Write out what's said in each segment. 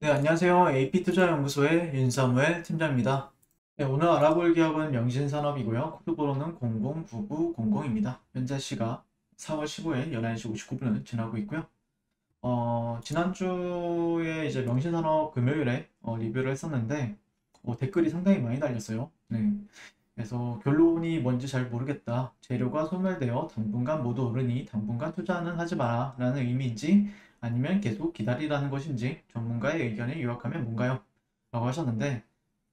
네, 안녕하세요. AP투자연구소의 윤사무엘 팀장입니다. 네, 오늘 알아볼 기업은 명신산업이고요. 코드번호는 009900입니다. 현재 시각 4월 15일 11시 59분을 지나고 있고요. 지난주에 이제 명신산업 금요일에 리뷰를 했었는데 댓글이 상당히 많이 달렸어요. 네, 그래서 결론이 뭔지 잘 모르겠다. 재료가 소멸되어 당분간 모두 오르니 당분간 투자는 하지 마라 라는 의미인지 아니면 계속 기다리라는 것인지 전문가의 의견을 요약하면 뭔가요? 라고 하셨는데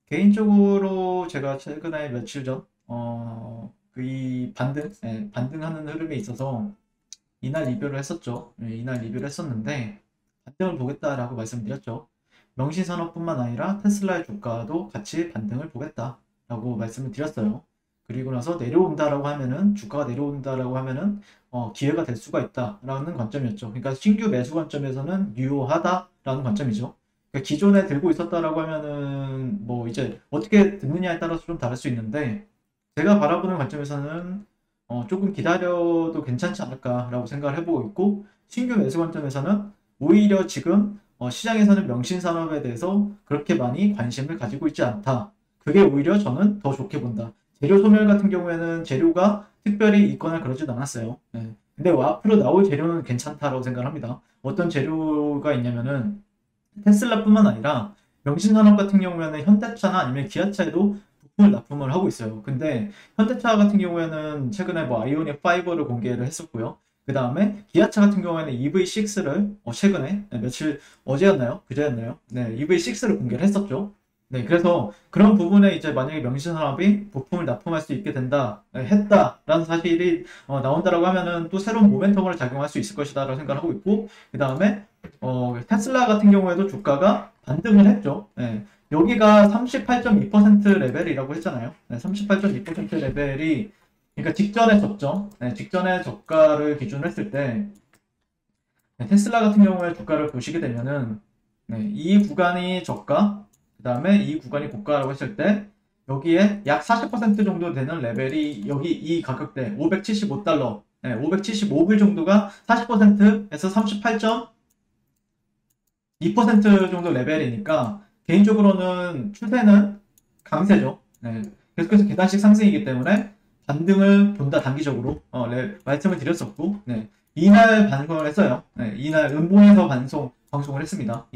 개인적으로 제가 최근에 며칠 전 이 반등하는 흐름에 있어서 이날 리뷰를 했었죠. 이날 리뷰를 했었는데 반등을 보겠다라고 말씀드렸죠. 명신산업뿐만 아니라 테슬라의 주가도 같이 반등을 보겠다라고 말씀을 드렸어요. 그리고 나서 내려온다라고 하면은 주가가 내려온다라고 하면은 기회가 될 수가 있다라는 관점이었죠. 그러니까 신규 매수 관점에서는 유효하다라는 관점이죠. 그러니까 기존에 들고 있었다라고 하면은 뭐 이제 어떻게 듣느냐에 따라서 좀 다를 수 있는데 제가 바라보는 관점에서는 조금 기다려도 괜찮지 않을까라고 생각을 해보고 있고 신규 매수 관점에서는 오히려 지금 시장에서는 명신산업에 대해서 그렇게 많이 관심을 가지고 있지 않다. 그게 오히려 저는 더 좋게 본다. 재료 소멸 같은 경우에는 재료가 특별히 있거나 그러진 않았어요. 네. 근데 앞으로 나올 재료는 괜찮다라고 생각을 합니다. 어떤 재료가 있냐면은 테슬라뿐만 아니라 명신산업 같은 경우에는 현대차나 아니면 기아차에도 부품을 납품을 하고 있어요. 근데 현대차 같은 경우에는 최근에 뭐 아이오닉 5를 공개를 했었고요. 그 다음에 기아차 같은 경우에는 EV6를 최근에 며칠 어제였나요? 그제였나요? 네, EV6를 공개를 했었죠. 네, 그래서 그런 부분에 이제 만약에 명신산업이 부품을 납품할 수 있게 된다, 했다라는 사실이 나온다라고 하면은 또 새로운 모멘텀을 작용할 수 있을 것이다라고 생각을 하고 있고, 그 다음에 테슬라 같은 경우에도 주가가 반등을 했죠. 네, 여기가 38.2% 레벨이라고 했잖아요. 네, 38.2% 레벨이 그러니까 직전의 저점, 네, 직전의 저가를 기준으로 했을 때 네, 테슬라 같은 경우에 주가를 보시게 되면은 네, 이 구간이 저가, 그 다음에 이 구간이 고가라고 했을 때 여기에 약 40% 정도 되는 레벨이 여기 이 가격대 575달러, 네, 575불 정도가 40%에서 38.2% 정도 레벨이니까 개인적으로는 추세는 강세죠. 네, 계속해서 계단식 상승이기 때문에 반등을 본다 단기적으로 말씀을 드렸었고 이날 방송을 했어요. 네, 이날 음봉에서 방송을 했습니다.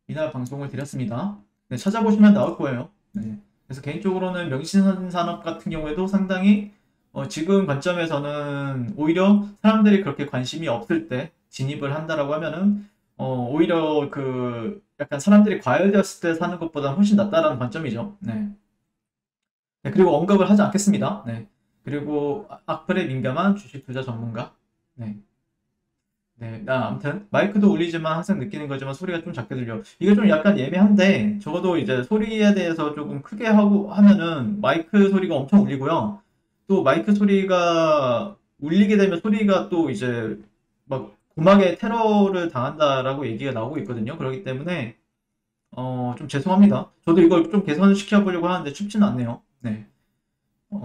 이날 방송을 드렸습니다. 네, 찾아보시면 나올 거예요. 네, 그래서 개인적으로는 명신산업 같은 경우에도 상당히 지금 관점에서는 오히려 사람들이 그렇게 관심이 없을 때 진입을 한다라고 하면은 오히려 그 약간 사람들이 과열되었을 때 사는 것보다 훨씬 낫다라는 관점이죠. 네. 네, 그리고 언급을 하지 않겠습니다. 네. 그리고 악플에 민감한 주식 투자 전문가. 네. 네, 아무튼 마이크도 울리지만 항상 느끼는 거지만 소리가 좀 작게 들려. 이게 좀 약간 예매한데 적어도 이제 소리에 대해서 조금 크게 하고 하면은 마이크 소리가 엄청 울리고요. 또 마이크 소리가 울리게 되면 소리가 또 이제 막 고막에 테러를 당한다라고 얘기가 나오고 있거든요. 그렇기 때문에 좀 죄송합니다. 저도 이걸 좀 개선시켜 보려고 하는데 쉽지는 않네요. 네.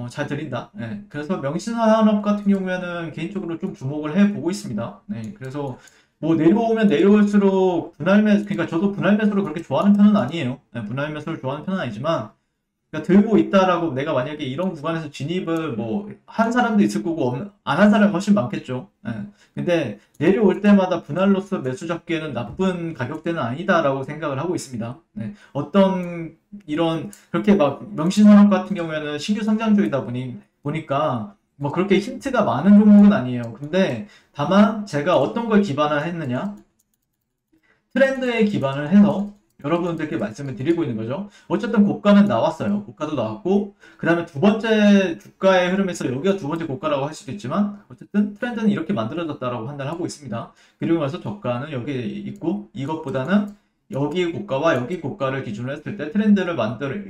잘 들린다. 네. 그래서 명신산업 같은 경우에는 개인적으로 좀 주목을 해보고 있습니다. 네. 그래서 뭐 내려오면 내려올수록 그러니까 저도 분할 매수를 그렇게 좋아하는 편은 아니에요. 네, 분할 매수를 좋아하는 편은 아니지만, 그러니까 들고 있다라고 내가 만약에 이런 구간에서 진입을 뭐 한 사람도 있을 거고 안 한 사람이 훨씬 많겠죠. 예. 근데 내려올 때마다 분할로서 매수 잡기에는 나쁜 가격대는 아니다라고 생각을 하고 있습니다. 네. 어떤 이런 그렇게 막 명신산업 같은 경우에는 신규 성장주이다 보니까 뭐 그렇게 힌트가 많은 종목은 아니에요. 근데 다만 제가 어떤 걸 기반을 했느냐? 트렌드에 기반을 해서 여러분들께 말씀을 드리고 있는 거죠. 어쨌든 고가는 나왔어요. 고가도 나왔고, 그 다음에 두 번째 주가의 흐름에서 여기가 두 번째 고가라고 할 수도 있지만, 어쨌든 트렌드는 이렇게 만들어졌다라고 판단을 하고 있습니다. 그리고 나서 저가는 여기 있고, 이것보다는 여기 고가와 여기 고가를 기준으로 했을 때 트렌드를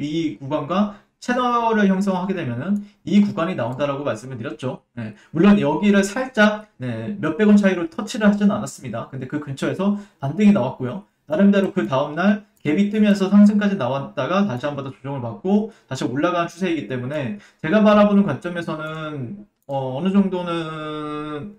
이 구간과 채널을 형성하게 되면은 이 구간이 나온다라고 말씀을 드렸죠. 네, 물론 여기를 살짝 몇백 원 차이로 터치를 하지는 않았습니다. 근데 그 근처에서 반등이 나왔고요. 나름대로 그 다음날 갭이 뜨면서 상승까지 나왔다가 다시 한 번 더 조정을 받고 다시 올라가는 추세이기 때문에 제가 바라보는 관점에서는 어느 정도는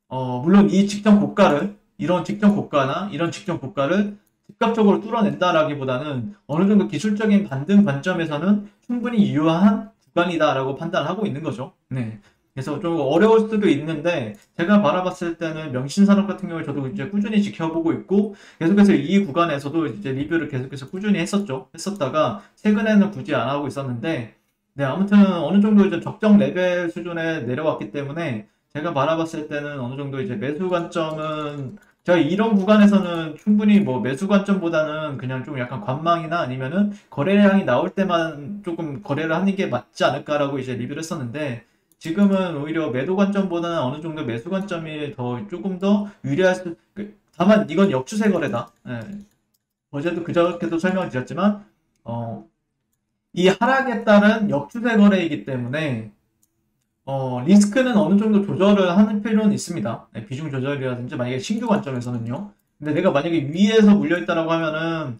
물론 이 직전 고가를 이런 직전 고가나 이런 직전 고가를 즉각적으로 뚫어낸다라기보다는 어느 정도 기술적인 반등 관점에서는 충분히 유효한 구간이다라고 판단을 하고 있는 거죠. 네. 그래서 좀 어려울 수도 있는데 제가 바라봤을 때는 명신산업 같은 경우에 저도 이제 꾸준히 지켜보고 있고 계속해서 이 구간에서도 이제 리뷰를 계속해서 꾸준히 했었죠. 했었다가 최근에는 굳이 안 하고 있었는데 네, 아무튼 어느 정도 이제 적정 레벨 수준에 내려왔기 때문에 제가 바라봤을 때는 어느 정도 이제 매수 관점은 제가 이런 구간에서는 충분히 뭐 매수 관점보다는 그냥 좀 약간 관망이나 아니면은 거래량이 나올 때만 조금 거래를 하는 게 맞지 않을까라고 이제 리뷰를 했었는데 지금은 오히려 매도 관점보다는 어느 정도 매수 관점이 더 조금 더 유리할 다만 이건 역추세 거래다. 예. 어제도 그저께도 설명을 드렸지만 이 하락에 따른 역추세 거래이기 때문에 리스크는 어느 정도 조절을 하는 필요는 있습니다. 네, 비중 조절이라든지 만약에 신규 관점에서는요. 근데 내가 만약에 위에서 물려있다라고 하면은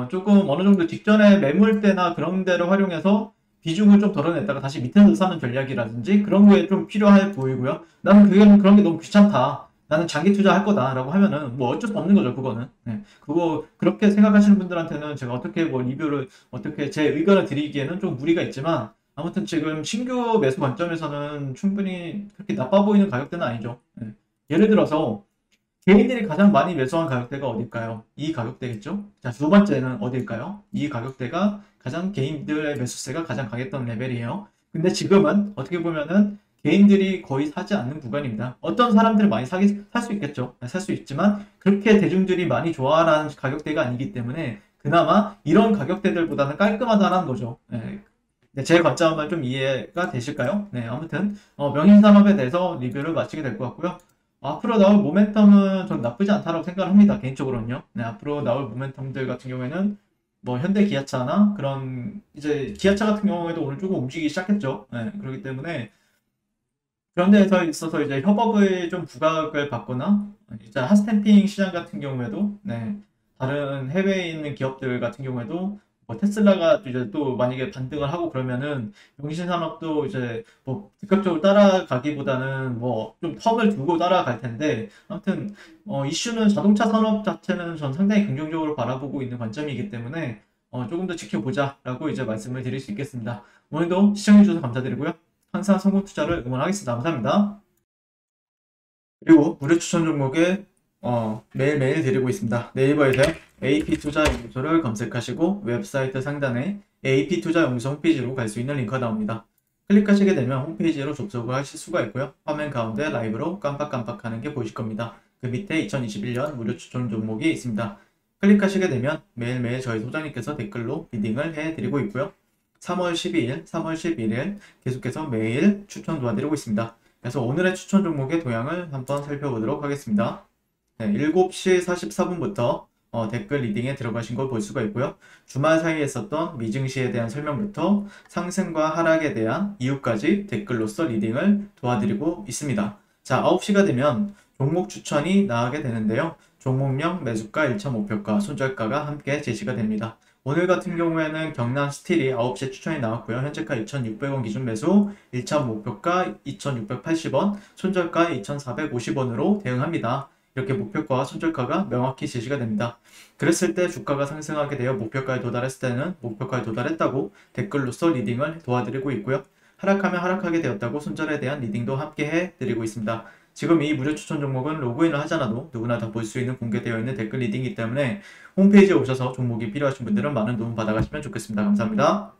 조금 어느 정도 직전에 매물대나 그런 데를 활용해서 비중을 좀 덜어냈다가 다시 밑에서 사는 전략이라든지 그런 거에 좀 필요해 보이고요. 나는 그런 게 너무 귀찮다. 나는 장기 투자할 거다라고 하면은 뭐 어쩔 수 없는 거죠, 그거는. 네, 그거 그렇게 생각하시는 분들한테는 제가 어떻게 뭐 리뷰를 어떻게 제 의견을 드리기에는 좀 무리가 있지만 아무튼 지금 신규 매수 관점에서는 충분히 그렇게 나빠 보이는 가격대는 아니죠. 네. 예를 들어서 개인들이 가장 많이 매수한 가격대가 어딜까요? 이 가격대겠죠? 자, 두 번째는 어딜까요? 이 가격대가 가장 개인들의 매수세가 가장 강했던 레벨이에요. 근데 지금은 어떻게 보면은 개인들이 거의 사지 않는 구간입니다. 어떤 사람들은 많이 살 수 있겠죠. 살 수 있지만 그렇게 대중들이 많이 좋아하는 가격대가 아니기 때문에 그나마 이런 가격대들보다는 깔끔하다는 거죠. 네. 네, 제 관점은 좀 이해가 되실까요? 네, 아무튼 명인산업에 대해서 리뷰를 마치게 될 것 같고요. 앞으로 나올 모멘텀은 전 나쁘지 않다고 생각을 합니다. 개인적으로는요. 네, 앞으로 나올 모멘텀들 같은 경우에는 뭐 현대 기아차나 그런 이제 기아차 같은 경우에도 오늘 조금 움직이기 시작했죠. 네, 그렇기 때문에 그런 데서 있어서 이제 협업을 좀 부각을 받거나 이제 핫스탬핑 시장 같은 경우에도 네, 다른 해외에 있는 기업들 같은 경우에도 뭐 테슬라가 이제 또 만약에 반등을 하고 그러면은 용신산업도 이제 뭐 즉각적으로 따라가기보다는 뭐 좀 턱을 두고 따라갈 텐데 아무튼 이슈는 자동차 산업 자체는 전 상당히 긍정적으로 바라보고 있는 관점이기 때문에 조금 더 지켜보자라고 이제 말씀을 드릴 수 있겠습니다. 오늘도 시청해주셔서 감사드리고요. 항상 성공 투자를 응원하겠습니다. 감사합니다. 그리고 무료 추천 종목에 매일매일 드리고 있습니다. 네이버에서 AP투자연구소를 검색하시고 웹사이트 상단에 AP투자연구소 홈페이지로 갈 수 있는 링크가 나옵니다. 클릭하시게 되면 홈페이지로 접속을 하실 수가 있고요. 화면 가운데 라이브로 깜빡깜빡하는 게 보이실 겁니다. 그 밑에 2021년 무료 추천 종목이 있습니다. 클릭하시게 되면 매일매일 저희 소장님께서 댓글로 리딩을 해드리고 있고요. 3월 12일, 3월 11일 계속해서 매일 추천 도와드리고 있습니다. 그래서 오늘의 추천 종목의 도형을 한번 살펴보도록 하겠습니다. 네, 7시 44분부터 댓글 리딩에 들어가신 걸 볼 수가 있고요. 주말 사이에 썼던 미증시에 대한 설명부터 상승과 하락에 대한 이유까지 댓글로서 리딩을 도와드리고 있습니다. 자, 9시가 되면 종목 추천이 나가게 되는데요. 종목명, 매수가, 1.5표가, 손절가가 함께 제시가 됩니다. 오늘 같은 경우에는 경남 스틸이 9시에 추천이 나왔고요. 현재가 2,600원 기준 매수, 1.5표가 2,680원, 손절가 2,450원으로 대응합니다. 이렇게 목표가와 손절가가 명확히 제시가 됩니다. 그랬을 때 주가가 상승하게 되어 목표가에 도달했을 때는 목표가에 도달했다고 댓글로서 리딩을 도와드리고 있고요. 하락하면 하락하게 되었다고 손절에 대한 리딩도 함께 해드리고 있습니다. 지금 이 무료 추천 종목은 로그인을 하지 않아도 누구나 다 볼 수 있는 공개되어 있는 댓글 리딩이기 때문에 홈페이지에 오셔서 종목이 필요하신 분들은 많은 도움 받아가시면 좋겠습니다. 감사합니다.